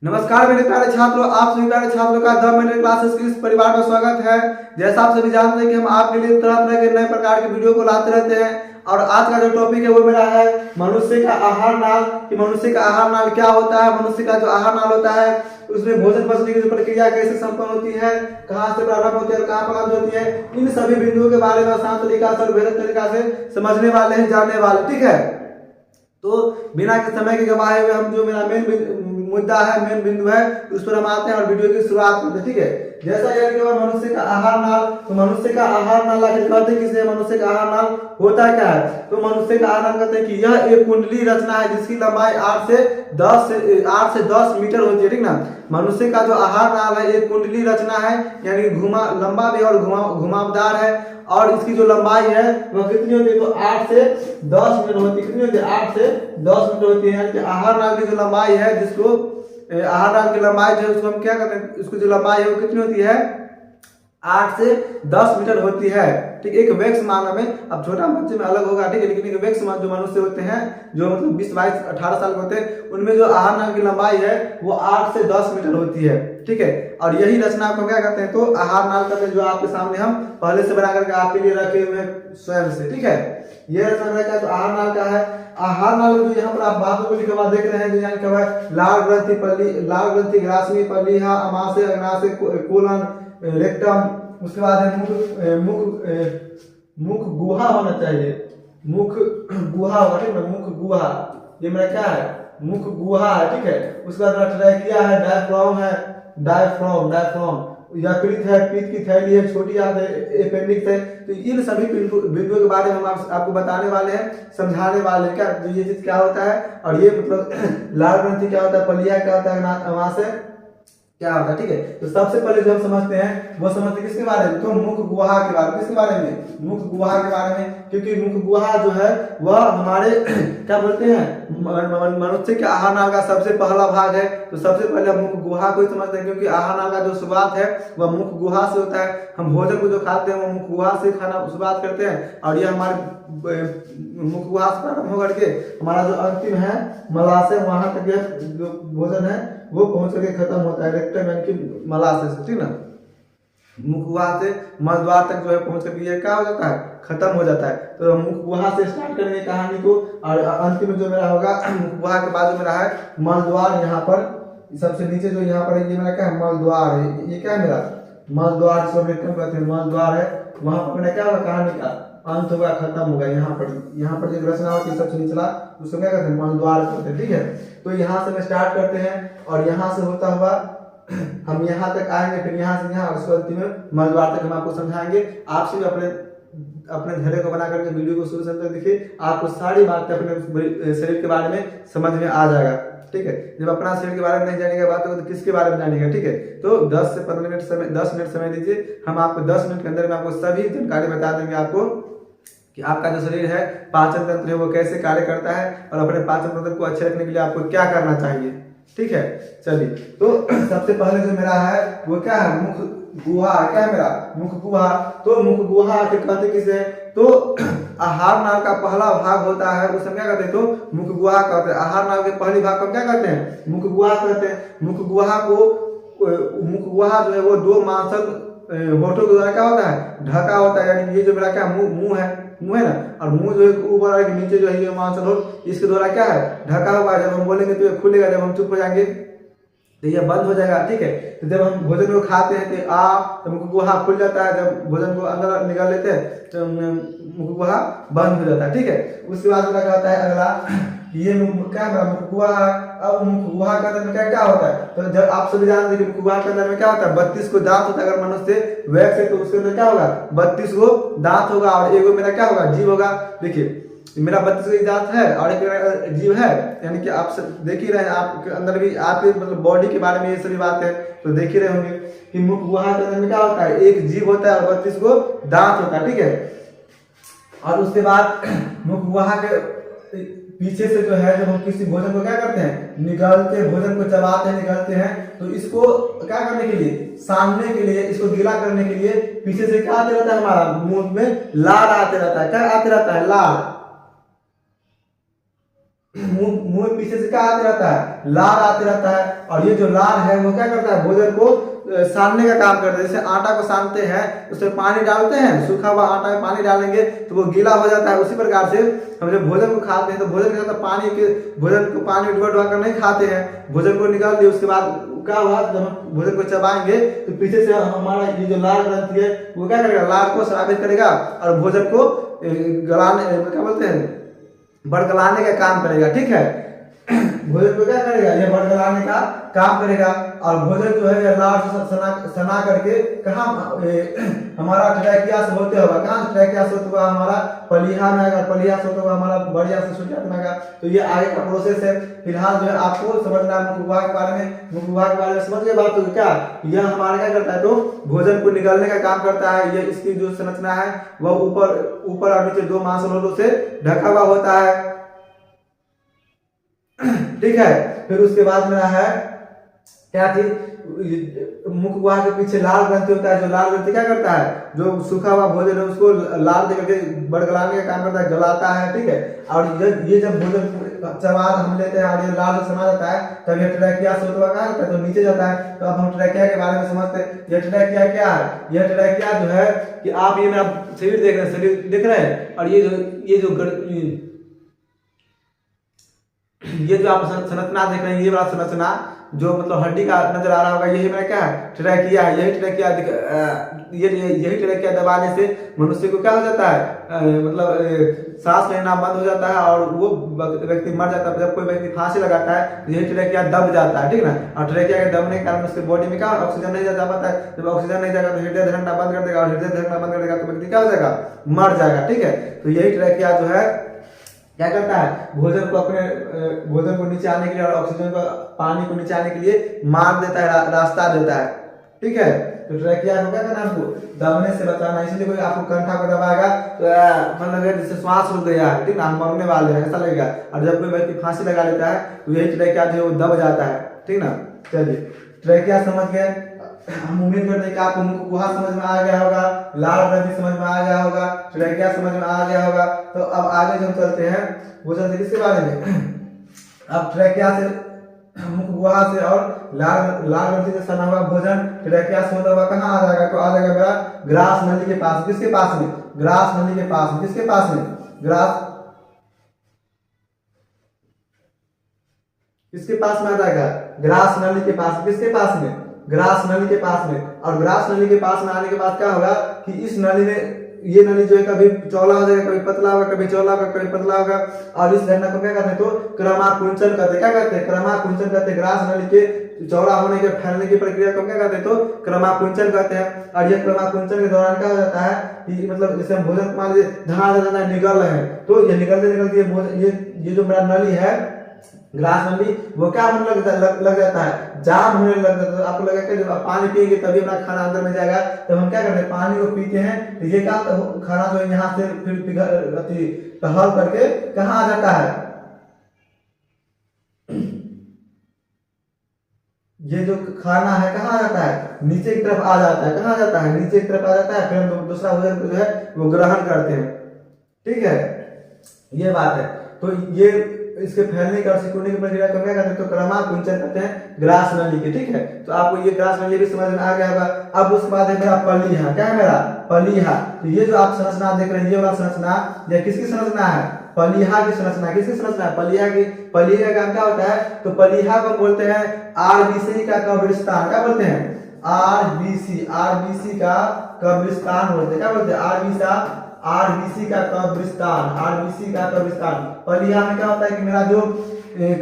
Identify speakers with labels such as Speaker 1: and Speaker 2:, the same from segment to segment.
Speaker 1: नमस्कार मेरे प्यारे छात्रों, आप सभी प्यारे छात्रों का द मिनट क्लासेस के इस परिवार में स्वागत है। जैसा आप सभी जानते हैं कि हम आपके लिए तरह तरह के नए प्रकार के वीडियो को लाते रहते हैं और आज का जो टॉपिक है वो मेरा है मनुष्य का आहार नाल। कि मनुष्य का आहार नाल क्या होता है, मनुष्य का जो आहार नाल होता है उसमें भोजन पचने की जो प्रक्रिया कैसे संपन्न होती है, कहाँ से प्रारंभ होती है और कहाँ प्रारंभ होती है, इन सभी बिंदुओं के बारे में आसान तरीका से और बेहतर तरीका से समझने वाले हैं, जानने वाले। ठीक है, तो बिना के समय के गवाए हुए हम जो मेरा मेन मुद्दा है, मेन बिंदु है, उस पर हम आते हैं और वीडियो की शुरुआत करते हैं। ठीक है, जैसा यह कि मनुष्य का आहार नाल, तो मनुष्य का आहार नाल आखिर कहते किसे, मनुष्य का आहार नाल होता क्या है? तो मनुष्य का आहार नाल कहते हैं कि यह एक कुंडली रचना है जिसकी लंबाई 8 से 10 मीटर होती है। ठीक ना, मनुष्य का जो आहार नाल है एक कुंडली रचना है, यानी लंबा भी और घुमावदार है और इसकी जो लंबाई है वह कितनी होती है? तो 8 से 10 मीटर होती है। कितनी होती है? 8 से 10 मीटर होती है। यानी कि आहार नाल की जो लंबाई है, जिसको आहार नाल की लंबाई जो है उसको हम क्या कहते हैं, उसकी जो लंबाई है वो कितनी होती है? 8 से 10 मीटर होती है। ठीक, एक वैक्स मानव में, अब छोटा बच्चे में अलग होगा, ठीक है, लेकिन एक वैक्स मानव जो मनुष्य होते हैं, जो मतलब 20, 22, 18 साल के होते हैं, उनमें जो आहार नाल की लंबाई है वो 8 से 10 मीटर होती है। ठीक है, और यही रचना को क्या कहते हैं? तो आहार नाल कहते हैं, जो आपके सामने हम पहले से बना करके आपके लिए रखे हुए हैं स्वयं से। ठीक है, ये रचना क्या है? तो आहार नाल का है। आहार नाल जो यहाँ पर आप बातों को लिखे हुआ देख रहे हैं, जो यहाँ लिखा हुआ है लाल ग्रंथि पल्ली, लाल ग्रंथि ग्रासनी पल्लीहा अमाशय अग्नाशय कोलन रेक्टम, उसके बाद है मुख गुहा होना चाहिए, मुख गुहा होगा। ठीक है, मुख गुहा, ये मेरा क्या है? मुख गुहा है। ठीक है, उसके बाद ट्रैकिया है, डायफ्राम है, डायफ्राम यकृत है, पीत की थैली है, छोटी आंत है, अपेंडिक्स है। तो इन सभी बिंदुओं के बारे में हम आपको बताने वाले हैं, समझाने वाले हैं क्या ये चीज क्या होता है और ये मतलब लाल ग्रंथि क्या होता है, पलिया क्या होता है, अमाशय क्या होता है। ठीक है, तो सबसे पहले जो हम समझते हैं वो समझते हैं किसके बारे में? तो मुख गुहा के बारे में। किसके बारे में? मुख गुहा के बारे में, क्योंकि मुख गुहा जो है वह हमारे क्या बोलते हैं, मनुष्य के आहार नाल का सबसे पहला भाग है। तो सबसे पहले हम मुख गुहा को ही समझते हैं, क्योंकि आहार नाल का जो शुरुआत है वह मुख गुहा से होता है। हम भोजन को जो खाते हैं वो मुख गुहा से खाना शुरुआत करते हैं और यह हमारे मुख गुहा से प्रारंभ होकर के हमारा जो अंतिम है मलाशय, वहां तक जो भोजन है वो पहुंच करके खत्म होता है रेक्टम, यानी कि मलाशय से। ठीक ना, मुख गुहा से मल द्वार तक जो है पहुंच करके ये क्या हो जाता है? खत्म हो जाता है। तो मुख गुहा से स्टार्ट करेंगे कहानी को और अंतिम में जो मेरा होगा मुख गुहा के बाद जो मेरा है मल द्वार। यहाँ पर सबसे नीचे जो यहाँ पर ये मेरा क्या है? मल द्वार है। ये क्या है मेरा? मल द्वार, जिसको रेक्टम कहते हैं, मल द्वार है। वहां पर मेरा क्या होगा? कहानी का अंत होगा, खत्म होगा। यहाँ पर जो रचना होती है सबसे निचला, उसको क्या कहते हैं? मल द्वार कहते हैं। ठीक है, तो यहाँ से मैं स्टार्ट करते हैं और यहाँ से होता हुआ हम यहाँ तक आएंगे, फिर यहाँ से यहाँ और उसके अंतिम में मल द्वार तक हम आपको समझाएंगे। आपसे भी अपने धैर्य को बना करके वीडियो को शुरू से अंत तक देखिए, आपको सारी बातें अपने शरीर के बारे में समझ में आ जाएगा। ठीक है, जब अपना शरीर के बारे में नहीं जानेगा बात होगा तो किसके बारे में जानेगा? ठीक है, तो 10 से 15 मिनट समय, 10 मिनट समय दीजिए, हम आपको 10 मिनट के अंदर में आपको सभी जानकारी बता देंगे आपको कि आपका जो शरीर है, पाचन तंत्र है, वो कैसे कार्य करता है और अपने पाचन तंत्र को अच्छे रखने के लिए आपको क्या करना चाहिए। ठीक है, चलिए, तो सबसे पहले जो मेरा है वो क्या है? मुख गुहा। क्या है मेरा? मुख गुहा। तो मुख गुहा कहते किसे? तो आहार नाल का पहला भाग होता है, उसे क्या कहते हैं? तो मुख गुहा कहते हैं। आहार नाल के पहली भाग को क्या कहते हैं? मुख गुहा कहते हैं। मुख गुहा जो है वो 2 मांसल होठों के द्वारा क्या होता है? ढका होता है। यानी ये जो मेरा क्या मुंह है ना, और मुंह जो है ऊपर है, नीचे जो है ये मांसल होठ, इसके द्वारा क्या है? ढका हुआ है। जब हम बोलेंगे तो ये खुलेगा, जब हम चुप हो जाएंगे तो ये बंद हो जाएगा। ठीक है, तो जब हम भोजन को खाते हैं तो मुख गुहा खुल जाता है, जब भोजन को अंदर निकाल लेते हैं तो मुख गुहा बंद हो जाता है। ठीक है, उसके बाद मेरा क्या होता है अगला, ये क्या है? मुख गुहा। अब मुख गुहा के अंदर में क्या होता है? तो जब आप सभी जानते हैं कि मुख गुहा के अंदर में क्या होता है? 32 को दांत होता है। अगर मनुष्य वैक्स है तो उसके अंदर क्या होगा? 32 को दांत होगा और एगो मेरा क्या होगा? जीव होगा। देखिए, मेरा 32 को दांत है और एक जीव है, यानी कि आप देख ही रहे हैं, आपके अंदर भी आपके मतलब बॉडी के बारे में ये सभी बात है, तो देख ही रहे होंगे कि मुख गुहा के अंदर में क्या होता है? एक जीव होता है और 32 को दांत होता है। ठीक है, और उसके बाद मुख गुहा के पीछे से जो है, जब हम किसी भोजन को क्या करते हैं? निगलते, भोजन को चबाते हैं, निगलते हैं, तो इसको क्या करने के लिए? सानने के लिए, इसको गीला करने के लिए पीछे से क्या आते रहता है? हमारा मुंह में लार आते रहता है। क्या आते रहता है? लार। मुंह मुंह में पीछे से क्या आते रहता है, लार आते रहता है। और ये जो लार है वो क्या करता है, भोजन को सानने का काम करता है। जैसे आटा को सानते हैं, उसमें पानी डालते हैं, सूखा हुआ आटा में पानी डालेंगे तो वो गीला हो जाता है। उसी प्रकार से हम जब भोजन को खाते हैं तो भोजन के साथ पानी के, भोजन को पानी डुबा डुबा कर नहीं खाते हैं। भोजन को निकाल दिए, उसके बाद क्या हुआ, जब हम भोजन को चबाएंगे तो पीछे से हमारा ये जो लार ग्रंथि है वो क्या करेगा, लार को स्रावित करेगा और भोजन को गलाने, क्या बोलते हैं, बड़गलाने का काम करेगा। ठीक है, भोजन को क्या करेगा, ये बड़गलाने का काम करेगा। और भोजन जो है लार से सना करके कहाँ हमारा ट्रैकिया से होते होगा, कहाँ ट्रैकिया से होते हुआ हमारा पलिहा में आएगा, पलिहा से होते हुआ हमारा बढ़िया से सूजन में आएगा। तो ये आगे का प्रोसेस है। फिलहाल जो है आपको समझना है मुख विभाग के बारे में। मुख विभाग के बारे में समझ गए बात, तो क्या यह हमारा क्या करता है, तो भोजन को निकालने का काम करता है। ये इसकी जो संरचना है वह ऊपर और नीचे दो मांसलों से ढका हुआ होता है। ठीक है, फिर उसके बाद में है क्या थी, मुख गुहा के पीछे लाल ग्रंथि होता है। जो लाल ग्रंथि क्या करता है, जो सूखा हुआ भोजन है उसको लाल दे करके बड़गलाने का काम करता है, गलाता है। ठीक है, और ये जब भोजन चबाद हम लेते हैं और ये लाल से समा जाता है तब ये ट्रैकिया से होता है तो नीचे जाता है। तो अब हम ट्रैकिया के बारे में समझते हैं। ये ट्रैकिया क्या है, यह ट्रैकिया जो है कि आप ये मेरा शरीर देख रहे हैं, शरीर देख रहे हैं, और ये जो आप संरचना देख रहे हैं, ये वाला संरचना जो मतलब हड्डी का नजर आ रहा होगा, यही मेरा क्या है, ट्रैकिया है। यही ट्रैकिया दबाने से मनुष्य को क्या हो जाता है, मतलब सांस लेना बंद हो जाता है और वो व्यक्ति मर जाता है। जब कोई व्यक्ति फांसी लगाता है यही ट्रैकिया दब जाता है। ठीक ना, और ट्रैकिया के दबने के कारण उसके बॉडी में क्या ऑक्सीजन नहीं जा पाता है। जब ऑक्सीजन नहीं जाएगा तो हृदय धड़कना बंद कर देगा, और हृदय धड़कना बंद कर देगा तो व्यक्ति क्या हो जाएगा, मर जाएगा। ठीक है, तो यही ट्रैकिया जो है क्या करता है, भोजन को नीचे आने के लिए और ऑक्सीजन को, पानी को नीचे आने के लिए मार देता है, रास्ता देता है। ठीक है, तो ट्रैकिया को क्या करना है, आपको दबने से बचाना। इसलिए कोई आपको कंठा को दबाएगा तो मतलब जैसे श्वास रुक गया है, ठीक ना, हम मरने वाले हैं ऐसा लगेगा। और जब कोई व्यक्ति फांसी लगा लेता है तो यही ट्रैकिया जो है वो दब जाता है। ठीक ना, चलिए ट्रैकिया समझ गए। हम उम्मीद करते हैं कि आपको मुख गुहा समझ में आ गया होगा, लाल ग्रंथि समझ में आ गया होगा, ट्रैकिया समझ में आ गया होगा। तो अब आगे जो हम चलते हैं वो चलते किसके बारे में, अब ट्रैकिया से, मुख गुहा से और लाल ग्रंथि से सना हुआ भोजन ट्रैकिया से होता हुआ कहाँ आ जाएगा, तो आ जाएगा मेरा ग्रास नली के पास। किसके पास में, ग्रास नली के पास। किसके पास में, किसके पास में आ जाएगा, ग्रास नली के पास। किसके पास में, ग्रास नली के पास में। और ग्रास नली के पास में आने के बाद क्या होगा कि इस नली में, ये नली जो है कभी चौड़ा हो जाएगा, कभी पतला होगा, कभी चौड़ा होगा, कभी पतला होगा। और इस घटना को क्या कहते हैं, तो क्रमाकुंचन कहते हैं। क्या कहते हैं, क्रमाकुंचन कहते हैं। ग्रास नली के चौड़ा होने के, फैलने की प्रक्रिया को क्या कहते हैं, तो क्रमाकुंचन कहते हैं। और ये क्रमाकुंचन के दौरान क्या हो जाता है कि मतलब जैसे हम भोजन मान लीजिए धना निकल रहे हैं, तो ये निकलते ये जो मेरा नली है ग्लास नली, वो क्या होने लग जाता है, जाम होने लग जाता है। आपको लगेगा कि जब आप पानी पिएंगे तभी अपना खाना अंदर में जाएगा। तो हम क्या करते हैं, पानी को पीते हैं तो ये क्या खाना जो है यहाँ से फिर टहल करके कहाँ आ जाता है, ये जो खाना है कहाँ आ जाता है, नीचे की तरफ आ जाता है। कहाँ जाता है, नीचे की तरफ आ जाता है। फिर हम दूसरा भोजन को जो है वो ग्रहण करते हैं। ठीक है, ये बात है। तो ये इसके फैलने का और सिकुड़ने की प्रक्रिया को क्या कहते हैं, तो क्रमाकुंचन कहते हैं ग्रास नली के। ठीक है, तो आपको ये ग्रास नली भी समझ में आ गया होगा। अब उसके बाद है मेरा पलीहा। क्या है मेरा, पलीहा। तो ये जो आप संरचना देख रहे हैं, ये वाला संरचना, ये किसकी संरचना है, पलीहा की संरचना। किसकी संरचना है, पलीहा की। पलीहा का काम क्या होता है, तो पलीहा को बोलते हैं आरबीसी का कब्रिस्तान। क्या बोलते हैं, आरबीसी का कब्रिस्तान बोलते हैं। क्या बोलते हैं, आरबीसी का कब्रिस्तान। पलीहा में क्या होता है कि मेरा जो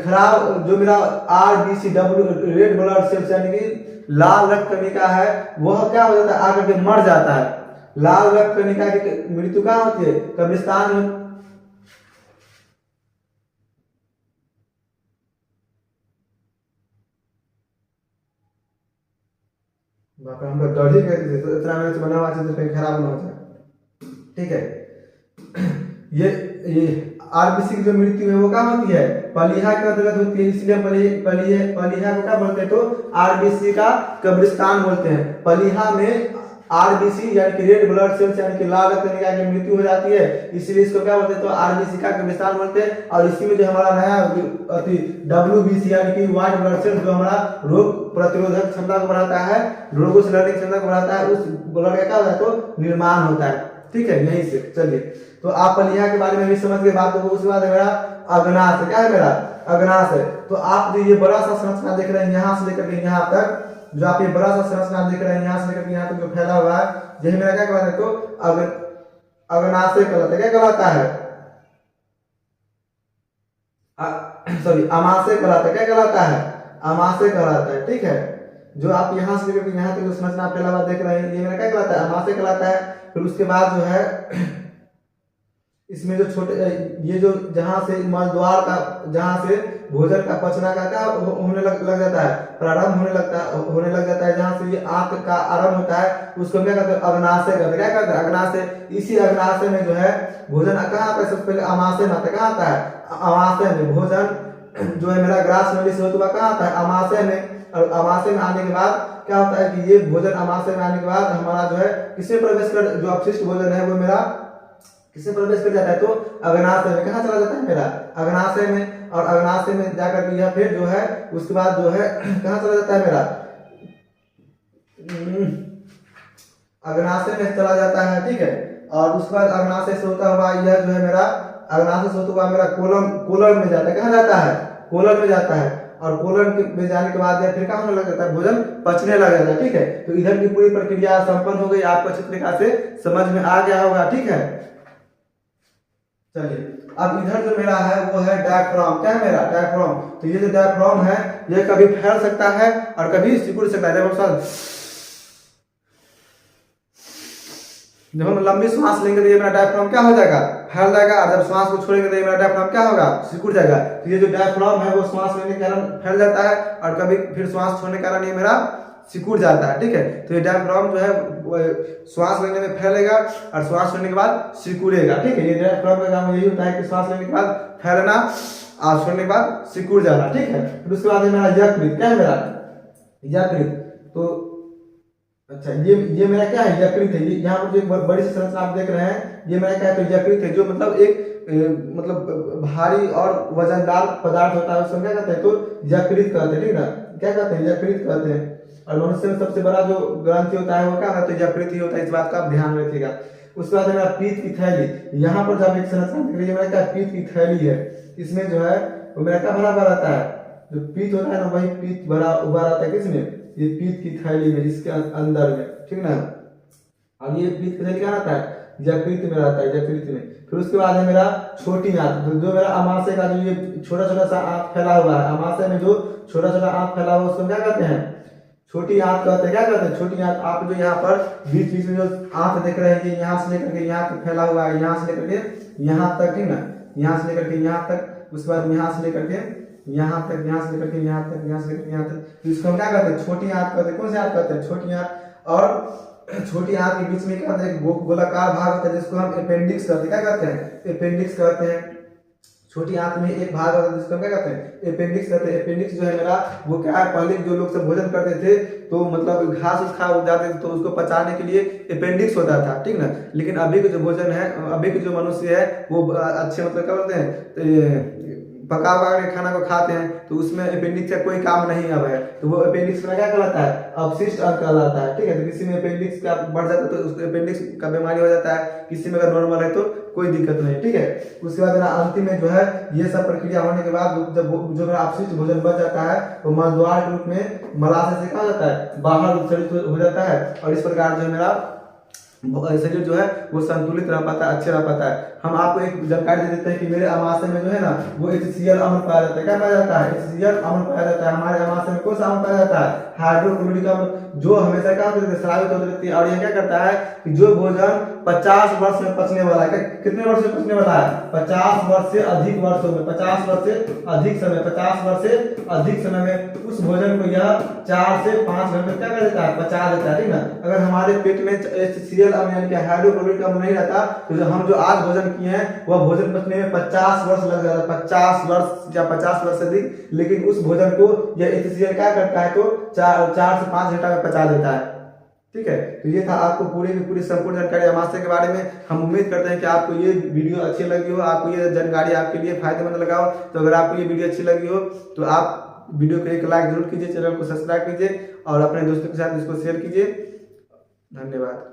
Speaker 1: खराब, जो मेरा आरबीसी रेड ब्लड सेल्स यानी कि लाल रक्त कणिका है, वह क्या हो जाता है, आकर के मर जाता है। लाल रक्त कणिका की मृत्यु कहाँ होती है, कब्रिस्तान में। हम तो डर ही गए थे, तो इतना मेरे से बना हुआ चीज कहीं खराब ना हो जाए। ठीक है, ये आरबीसी की जो मृत्यु है वो क्या होती है, पलीहा के अंतर्गत होती है। इसलिए पलीहा को क्या बोलते हैं, तो आरबीसी का कब्रिस्तान बोलते हैं। पलीहा में आरबीसी यानी कि रेड ब्लड सेल्स यानी कि लाल रक्त कणिका की मृत्यु हो जाती है, इसीलिए इसको क्या बोलते हैं, तो आरबीसी का विस्तार बोलते हैं। और इसी में जो हमारा नया डब्ल्यूबीसी यानी कि व्हाइट ब्लड सेल्स जो हमारा रोग प्रतिरोधक क्षमता को बढ़ाता है, रोगों से लड़ने की क्षमता को बढ़ाता है, उस ब्लड का क्या होता है, तो निर्माण होता है। ठीक है, यही से चलिए, तो आप पलिया के बारे में भी समझ के बात होगी। उसके बाद मेरा अग्नाशय, क्या है मेरा अग्नाशय। तो आप जो ये बड़ा सा संरचना देख रहे हैं यहाँ से लेकर के यहाँ तक, जो आप ये बड़ा सा संरचना देख रहे हैं यहाँ से लेकर के यहाँ तक जो फैला हुआ है, यही मेरा क्या कहलाता है, तो अग्नाशय कहलाता है। क्या कहलाता है, सॉरी अमाशय कहलाता है। क्या कहलाता है, अमाशय कहलाता है। ठीक है, जो आप यहाँ से लेकर यहाँ तक जो संरचना फैला हुआ देख रहे हैं, ये मेरा क्या कहलाता है, अमाशय कहलाता है। फिर उसके बाद जो है इसमें जो छोटे ये जो जहां से मलद्वार का, जहां से भोजन का पचना का क्या होने लग जाता है, प्रारंभ होने लग जाता है, जहां से ये आंत का आरंभ होता है, उसको क्या कहते हैं, अग्नाशय कहते हैं। क्या कहते हैं, अग्नाशय। इसी अग्नाशय में जो है भोजन कहाँ आता है, सबसे पहले अमाशय में आता है। कहाँ आता है, अमाशय में। भोजन जो है मेरा ग्रास नली से होता है कहाँ आता है, अमाशय में। और अमाशय में आने के बाद क्या होता है कि ये भोजन अमाशय में आने के बाद हमारा जो है किसमें प्रवेश कर, जो अपशिष्ट भोजन है वो मेरा किसमें प्रवेश कर जाता है, तो अग्नाशय में। कहाँ चला जाता है मेरा, अग्नाशय में। और अग्नाशय में जाकर के यह फिर जो है उसके बाद जो है कहाँ चला जाता है मेरा, अग्नाशय में चला जाता है। ठीक है, और उसके बाद अग्नाशय से होता हुआ यह जो है मेरा अग्नाशय से होता हुआ मेरा कोलन में जाता है। कहाँ जाता है, कोलन में जाता है। और कोलन में जाने के बाद फिर क्या होने लग जाता है, भोजन पचने लग जाता है। ठीक है, तो इधर की पूरी प्रक्रिया संपन्न हो गई, आपको अच्छी तरीके से समझ में आ गया होगा। ठीक है, चलिए अब इधर जो मेरा है वो है डायफ्राम। क्या है मेरा, डायफ्राम। तो ये जो डायफ्राम है ये कभी फैल सकता है और कभी सिकुड़ सकता है। जब हम लंबी सांस लेंगे तो ये मेरा डायफ्राम क्या हो जाएगा, फैल जाएगा। और जब सांस को छोड़ेंगे तो ये मेरा डायफ्राम क्या होगा, सिकुड़ जाएगा। तो ये जो डायफ्राम है वो सांस लेने के कारण फैल जाता है और कभी फिर सांस छोड़ने के कारण ये मेरा सिकुड़ जाता है। ठीक है, तो ये डायफ्राम जो है श्वास लेने में फैलेगा और श्वास लेने के बाद सिकुड़ेगा। ठीक है, ये डायफ्राम का काम यही होता है कि श्वास लेने के बाद फैलना और छोड़ने के बाद सिकुड़ जाना। ठीक है, फिर उसके बाद मेरा यकृत। क्या है मेरा, यकृत। तो अच्छा ये मेरा क्या है, यकृत है। यहाँ पर जो बड़ी सी संरचना आप देख रहे हैं ये मेरा क्या है, तो यकृत है। जो मतलब एक मतलब भारी और वजनदार पदार्थ होता है उसको क्या कहते हैं, तो यकृत कहते हैं। ठीक ना, क्या कहते हैं, यकृत कहते हैं। और मनुष्य में सबसे बड़ा जो ग्रंथि होता है वो क्या होता है, तो यकृत ही होता है। इस बात का आप ध्यान रखिएगा। उसके बाद मेरा पीत की थैली। यहाँ पर जब एक संरचना दिख रही है मेरा क्या, पीत की थैली है। इसमें जो है वो मेरा क्या भरा हुआ रहता है, जो पीत होता है ना वही पीत भरा हुआ रहता है। किसमें, ये पीत की थैली में, इसके अंदर में। ठीक ना, और ये पीत की थैली क्या रहता है, यकृत में रहता है, यकृत में। फिर उसके बाद है मेरा छोटी आंत। जो मेरा अमाशय का जो ये छोटा छोटा सा आंत फैला हुआ है, अमाशय में जो छोटा छोटा आंत फैला हुआ है उसको क्या कहते हैं, छोटी आंत कहते हैं। क्या कहते हैं, छोटी आंत। आप जो यहाँ पर बीच बीच में जो आंत देख रहे हैं ये यहाँ से लेकर के यहाँ तक फैला हुआ है, यहाँ से लेकर के यहाँ तक। ठीक ना, यहाँ से लेकर के यहाँ तक, उसके बाद यहाँ से लेकर के यहाँ तक, यहाँ से लेकर के यहाँ तक, यहाँ से लेकर यहाँ तक। इसको हम क्या कहते हैं, छोटी आंत कहते हैं। कौन सी आंत कहते हैं, छोटी आंत। और छोटी आंत के बीच में क्या कहते हैं, गोलाकार भाग होता है जिसको हम अपेंडिक्स कहते हैं। क्या कहते हैं, अपेंडिक्स कहते हैं। छोटी आंत में एक भाग होता है जिसको क्या कहते हैं, अपेंडिक्स कहते हैं। अपेंडिक्स जो है मेरा वो क्या है, पहले जो लोग सब भोजन करते थे तो मतलब घास खा जाते थे तो उसको पचाने के लिए अपेंडिक्स होता था। ठीक ना, लेकिन अभी के जो भोजन है, अभी के जो मनुष्य है वो अच्छे मतलब क्या बोलते हैं, पका पका के खाना को खाते हैं तो उसमें अपेंडिक्स का कोई काम नहीं अब है। तो वो अपेंडिक्स में क्या कहलाता है, अपशिष्ट अंग कहलाता है। ठीक है, तो किसी में अपेंडिक्स का बढ़ जाता है तो उसको अपेंडिक्स का बीमारी हो जाता है, किसी में अगर नॉर्मल है तो कोई दिक्कत नहीं। ठीक है, उसके बाद अंतिम में जो है ये सब प्रक्रिया होने के बाद जब जो मेरा अपशिष्ट भोजन बच जाता है वो मलद्वार के रूप में मलाशय से क्या हो जाता है, बाहर उत्सर्जित हो जाता है। और इस प्रकार जो है मेरा शरीर जो है वो संतुलित रह पाता है, अच्छे रह पाता है। हम आपको एक जानकारी दे देते हैं कि मेरे अमाशय में जो है ना वो HCl अम्ल पाया जाता है। क्या पाया जाता है, HCl अम्ल पाया जाता है। हमारे अमाशय में कौन सा अम्ल पाया जाता है, हाइड्रोक्लोरिक अम्ल, जो हमेशा क्या होता है, स्रावित होती रहती है। और यह क्या करता है कि जो भोजन 50 वर्ष में पचने वाला है, कितने वर्ष में पचने वाला है, 50 वर्ष से अधिक वर्षों में, 50 वर्ष से अधिक समय, 50 वर्ष से अधिक समय में उस भोजन को यह 4 से 5 घंटे क्या कर देता है, पचा देता है। ठीक ना, अगर हमारे पेट में HCl अम्ल यानी कि हाइड्रोक्लोरिक अम्ल नहीं रहता तो हम जो आज भोजन किए हैं वह भोजन पचने में 50 वर्ष लग जाता है, 50 वर्ष या 50 वर्ष से अधिक। लेकिन उस भोजन को यह HCl क्या करता है, तो 4 से 5 घंटा में पचा देता है। ठीक है। तो ये था आपको पूरी की पूरी संपूर्ण जानकारी अमावस्या के बारे में। हम उम्मीद करते हैं कि आपको ये वीडियो अच्छी लगी हो, आपको ये जानकारी आपके लिए फायदेमंद लगा हो। तो अगर आपको ये वीडियो अच्छी लगी हो तो आप वीडियो को एक लाइक जरूर कीजिए, चैनल को सब्सक्राइब कीजिए और अपने दोस्तों के साथ इसको शेयर कीजिए। धन्यवाद।